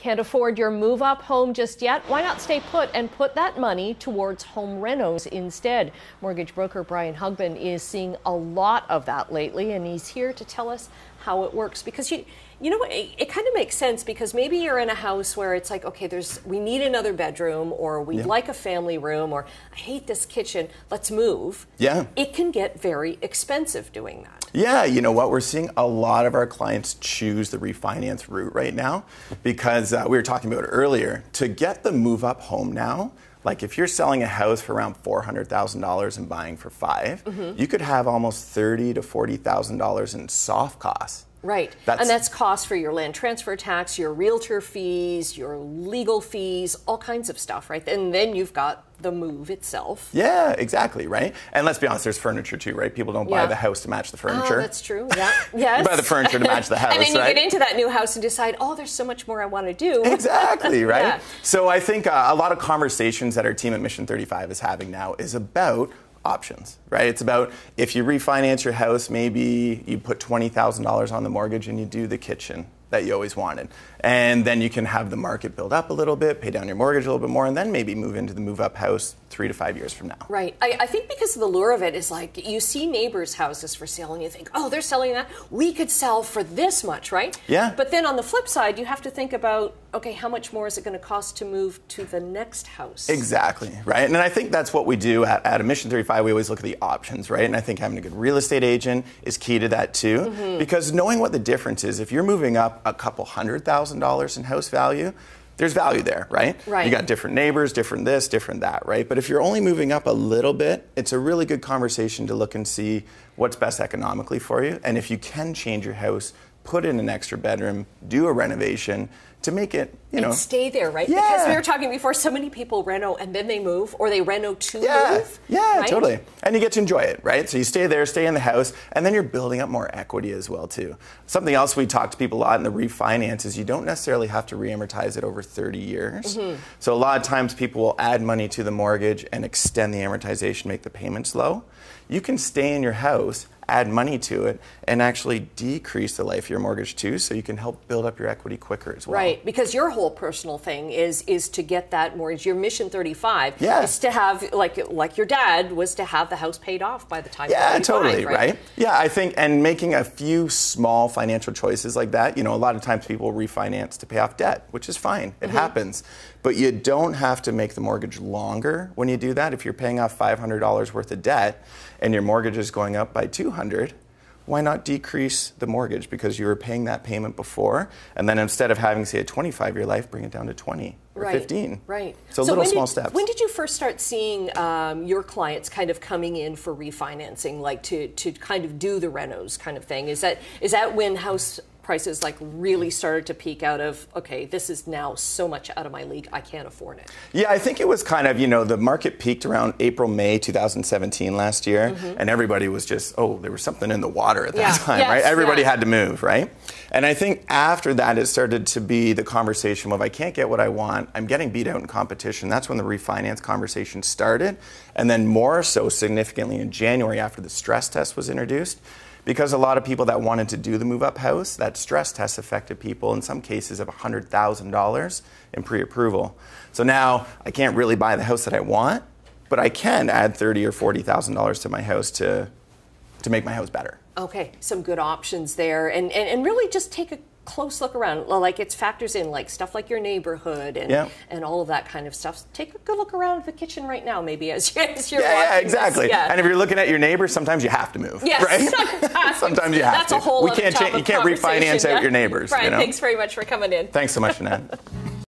Can't afford your move-up home just yet? Why not stay put and put that money towards home renos instead? Mortgage broker Brian Hogben is seeing a lot of that lately, and he's here to tell us how it works. Because you know what, it kind of makes sense, because maybe you're in a house where it's like, okay, we need another bedroom, or we'd like a family room, or I hate this kitchen, let's move. Yeah. It can get very expensive doing that. Yeah, you know what, we're seeing a lot of our clients choose the refinance route right now, because we were talking about it earlier, to get the move up home now. Like if you're selling a house for around $400,000 and buying for $5,000, you could have almost $30,000 to $40,000 in soft costs. Right, and that's cost for your land transfer tax, your realtor fees, your legal fees, all kinds of stuff, right? And then you've got the move itself. Yeah, exactly, right? And let's be honest, there's furniture too, right? People don't buy the house to match the furniture. Oh, that's true, yeah. Yes. You buy the furniture to match the house, and then you right? get into that new house and decide, oh, there's so much more I want to do. Exactly, right? Yeah. So I think a lot of conversations that our team at Mission35 is having now is about options, right? It's about, if you refinance your house, maybe you put $20,000 on the mortgage and you do the kitchen that you always wanted. And then you can have the market build up a little bit, pay down your mortgage a little bit more, and then maybe move into the move up house 3 to 5 years from now. Right. I think because of the lure of it is like, you see neighbors' houses for sale and you think, oh, they're selling that. We could sell for this much, right? Yeah. But then on the flip side, you have to think about, okay, how much more is it going to cost to move to the next house? Exactly, right? And I think that's what we do at Mission35. We always look at the options, right? And I think having a good real estate agent is key to that too, because knowing what the difference is, if you're moving up a couple $100,000 in house value, there's value there, right? Right. You got different neighbors, different this, different that, right? But if you're only moving up a little bit, it's a really good conversation to look and see what's best economically for you. And if you can change your house, put in an extra bedroom, do a renovation to make it, and stay there, right? Yeah. Because we were talking before, so many people reno and then they move, or they reno to move. Yeah, right? Totally. And you get to enjoy it, right? So you stay there, stay in the house, and then you're building up more equity as well, too. Something else we talk to people a lot in the refinance is you don't necessarily have to re-amortize it over 30 years. So a lot of times people will add money to the mortgage and extend the amortization, make the payments low. You can stay in your house, add money to it, and actually decrease the life of your mortgage too, so you can help build up your equity quicker as well. Right, because your whole personal thing is to get that mortgage. Your Mission 35 is to have, like your dad was, to have the house paid off by the time you're 35, totally, right? Yeah, I think, and making a few small financial choices like that, a lot of times people refinance to pay off debt, which is fine, it happens. But you don't have to make the mortgage longer when you do that. If you're paying off $500 worth of debt and your mortgage is going up by $200, why not decrease the mortgage, because you were paying that payment before, and then instead of having, say, a 25-year life, bring it down to 20 or 15. Right. So little small steps. When did you first start seeing your clients kind of coming in for refinancing, like to kind of do the renos kind of thing? Is that when house prices really started to peak out of, okay, this is now so much out of my league, I can't afford it? Yeah, I think it was kind of, the market peaked around April, May 2017 last year, and everybody was just, there was something in the water at that time, right? Everybody had to move, right? And I think after that, it started to be the conversation of, I can't get what I want, I'm getting beat out in competition. That's when the refinance conversation started, and then more so significantly in January after the stress test was introduced. Because a lot of people that wanted to do the move-up house, that stress test affected people in some cases of $100,000 in pre-approval. So now I can't really buy the house that I want, but I can add $30,000 or $40,000 to my house to make my house better. Okay, some good options there, and really just take a close look around. Like, it factors in stuff like your neighborhood and all of that kind of stuff. Take a good look around the kitchen right now, maybe as you're watching. Yeah, exactly. This. Yeah. And if you're looking at your neighbors, sometimes you have to move. Yes, right? Sometimes you have That's to. A whole You can't refinance out your neighbors. Brian, thanks very much for coming in. Thanks so much, Jeanette.